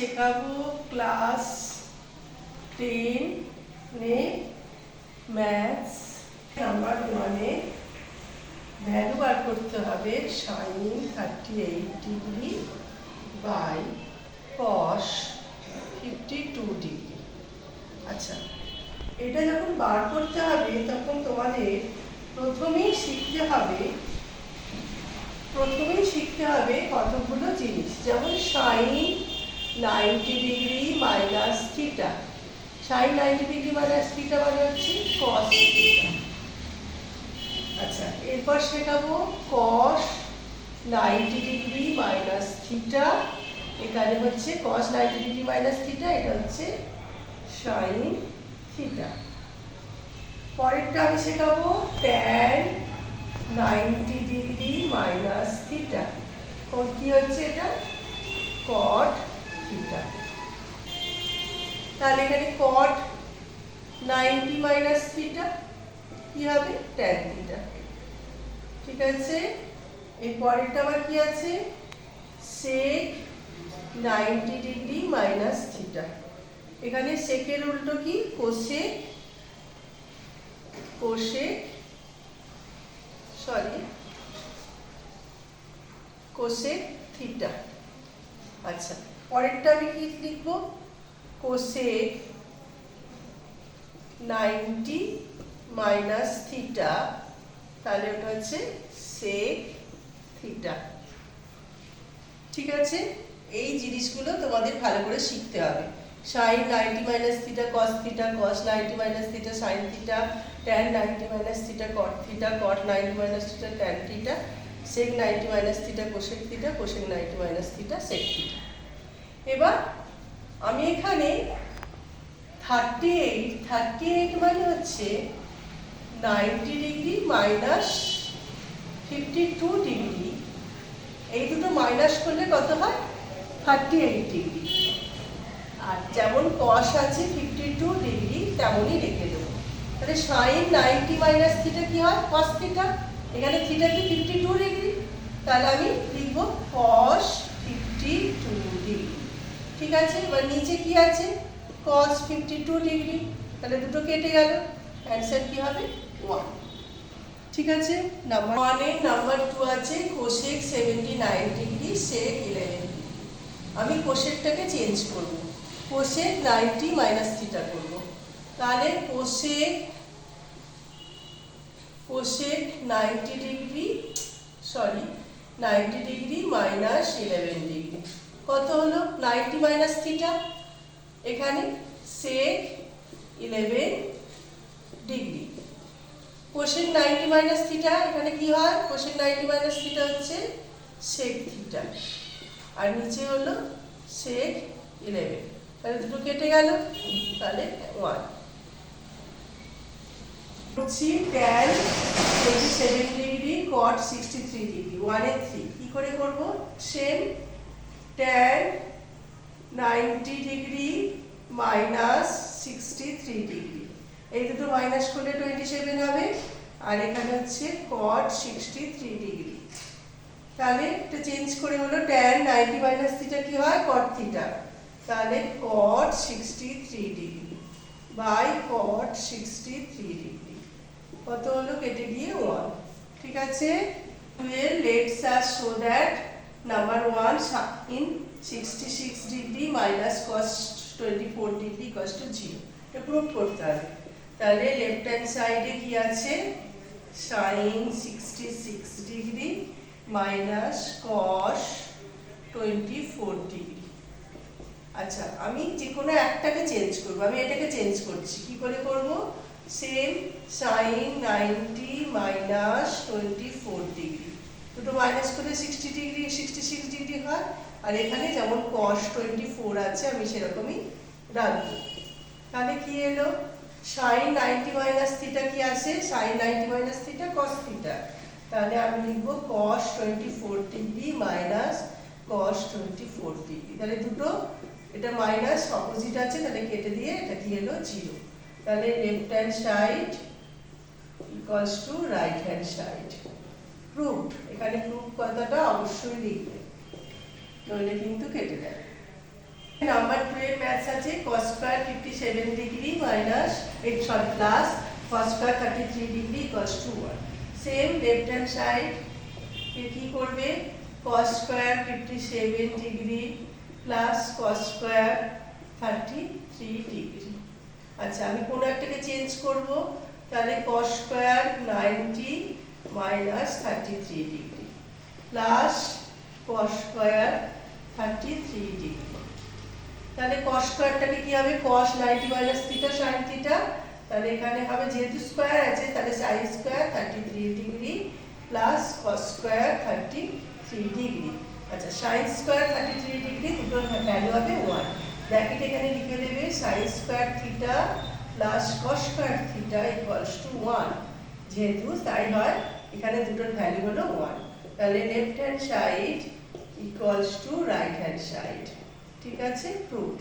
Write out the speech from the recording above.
শেখাবো class 10 maths number 1 এ value বার করতে হবে sin 38 degree by cos 52 degree. আচ্ছা, এটা যখন বার করতে হবে তখন তোমাদের প্রথমেই শিখতে হবে কতগুলো জিনিস, যেমন sin 90 degree minus theta. sin 90 degree minus theta মানে হচ্ছে cos থিটা। আচ্ছা, এরপর শেখাবো cos 90 ডিগ্রি মাইনাস থিটা। এখানে হচ্ছে cos 90 ডিগ্রি মাইনাস থিটা, এটা হচ্ছে sin থিটা। পরেরটা আমি শেখাবো tan 90 ডিগ্রি মাইনাস থিটা। কি হচ্ছে এটা? cot theta. তাহলে এখানে cot 90 মাইনাস থিটা কি হবে? tan theta. ঠিক আছে, এর পরেরটা আবার কি আছে? sec 90 degree minus theta. এখানে সেকের উল্টো কি? Cosec theta. আচ্ছা, পরেরটা আমি কি লিখবো? কোসেক 90 মাইনাস থিটা, তাহলে ওটা হচ্ছে সেক থিটা। ঠিক আছে, এই জিনিসগুলো তোমাদের ভালো করে শিখতে হবে। sin 90 minus theta cos theta, cos 90 minus theta sin theta, tan 90 minus theta cot theta, cot 90 minus theta tan theta, sec 90 minus theta cosec theta, cosec 90 minus theta sec theta. এবার আমি এখানে 38 মানে হচ্ছে 90 ডিগ্রি মাইনাস 52 ডিগ্রি, এই দুটো minus করলে কত হয়? 38 ডিগ্রি। আর যেমন cos আছে 52 ডিগ্রি তেমনই রেখে দেবো। তাহলে sin 90 মাইনাস থিটা কি হয়? cos theta. এখানে থিটা কি 52 ডিগ্রি, তাহলে আমি লিখব cos 52 ডিগ্রি। ঠিক আছে, এবার নিচে কি আছে? cos 52 ডিগ্রি, তাহলে দুটো কেটে গেল, অ্যান্সার কি হবে? 1। ঠিক আছে, নাম্বার 1 এর নাম্বার 2 আছে cosec 79 ডিগ্রি sec 11 ডিগ্রি। আমি কোসেকটাকে চেঞ্জ করব, cosec 90 মাইনাস থিটা করব। তাহলে cosec 90 ডিগ্রি মাইনাস 11 ডিগ্রি কত হলো? 90 মাইনাস থিটা, এখানে sec 11 degree. cosec 90 minus theta এখানে কি হয়? cosec 90 মাইনাস থিটা হচ্ছে sec থিটা, আর নিচে হলো sec 11, তাহলে দুটো কেটে গেল, তাহলে 1 হচ্ছে tan 27 ডিগ্রি cot 63 ডিগ্রি। 1 এর 3 কি করে করব? Same tan 90 degree minus 63 degree, এই দুটো মাইনাস করলে 27 হবে, আর এখানে হচ্ছে cot 63 ডিগ্রি। তাহলে এটা চেঞ্জ করে হলো tan 90 মাইনাস থিটা কি হয়? cot থিটা, তাহলে cot 63 degree by cot 63 degree কত হলো? কেটে গিয়ে 1। ঠিক আছে, let's us show that number 1 sin 66 degree minus cos 24 degree equals to 0। এটা প্রুভ করতে হবে। তাহলে লেফট হ্যান্ড সাইডে কি আছে? sin 66 degree minus cos 24 degree. আচ্ছা, আমি যে কোনো একটাকে চেঞ্জ করব, আমি এটাকে চেঞ্জ করছি। কি করে করব? সেম sin 90 মাইনাস 24 ডিগ্রি, দুটো মাইনাস করে 66 ডিগ্রি হয়, আর এখানে যেমন cos 24 আছে আমি সেরকমই রাখবো। তাহলে কি এলো? sin 90 মাইনাস থিটা কি আছে? sin 90 minus theta cos theta, তাহলে আমি লিখব cos 24 degree minus cos 24 degree. তাহলে দুটো এটা মাইনাস অপোজিট আছে, তাহলে কেটে দিয়ে এটা কি হলো? 0। তাহলে left hand side equals to right hand side. Proved. এখানে প্রুভ কথাটা অবশ্যই লিখবে, নইলে কিন্তু কেটে যাবে। নাম্বার 2 এর ম্যাথস আছে cos square 57 degree minus plus cos square 33 degree equals to 1 same left hand side এ কি করবে cos square 57 degree plus cos square 33 degree. আচ্ছা আমি কোন একটাকে চেঞ্জ করব, তাহলে cos square 90 minus 33 degree plus cos square 33 degree. তাহলে cos স্কয়ারটাকে কি হবে cos 90 minus theta sin theta, তাহলে এখানে হবে যেহেতু স্কয়ার আছে তাহলে sin square 33 degree plus cos square 33 degree. আচ্ছা sin স্কয়ার 33 ডিগ্রি দুটোর ভ্যালু হবে 1, ব্র্যাকেট এখানে লিখে দেবে sin square theta plus cos square theta equals to 1, যেহেতু তাই হয় এখানে দুটোর ভ্যালু হলো 1, তাহলে left hand side equals to right hand side. ঠিক আছে, প্রুভড।